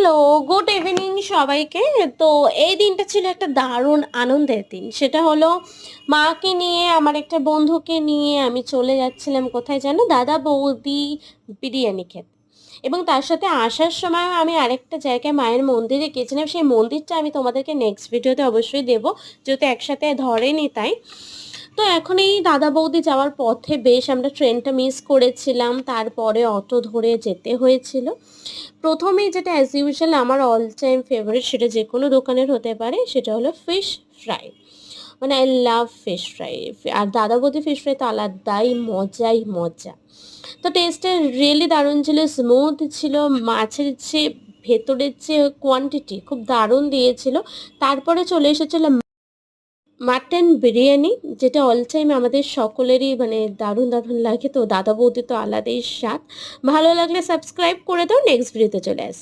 Hello, good evening সবাইকে। তো এই দিনটা ছিল একটা দারুণ আনন্দের দিন। সেটা হলো মাকে নিয়ে, আমার একটা বন্ধুকে নিয়ে আমি চলে যাচ্ছিলাম কোথায় যেন? দাদা বৌদি বিরিয়ানি খেতে। এবং তার সাথে আসার সময়ও আমি আরেকটা জায়গায় মায়ের মন্দিরে গেছিলাম। সেই মন্দিরটা আমি তোমাদেরকে নেক্সট ভিডিওতে অবশ্যই দেব। যেহেতু একসাথে ধরেনি তাই। তো এখন এই দাদা বৌদি যাওয়ার পথে বেশ আমরা ট্রেনটা মিস করেছিলাম। তারপরে অটো ধরে যেতে হয়েছিল। প্রথমেই যেটা অ্যাজ ইউজুয়াল আমার অল টাইম ফেভারিট, সেটা যেকোনো দোকানের হতে পারে, সেটা হলো ফিশ ফ্রাই। মানে আই লাভ ফিশ ফ্রাই। আর দাদা বৌদি ফিশ ফ্রাই তো আলাদাই মজাই মজা। তো টেস্টটা রিয়েলি দারুণ ছিল, স্মুথ ছিল, মাছের যে ভেতরের যে কোয়ান্টিটি খুব দারুণ দিয়েছিল। তারপরে চলে এসেছিল মাটন বিরিয়ানি, যেটা অল টাইম আমাদের সকলেরই মানে দারুণ দারুণ লাগে। তো দাদা বৌদি তো আলাদাই স্বাদ। ভালো লাগলে সাবস্ক্রাইব করে দাও, নেক্সট ভিডিওতে চলে আস।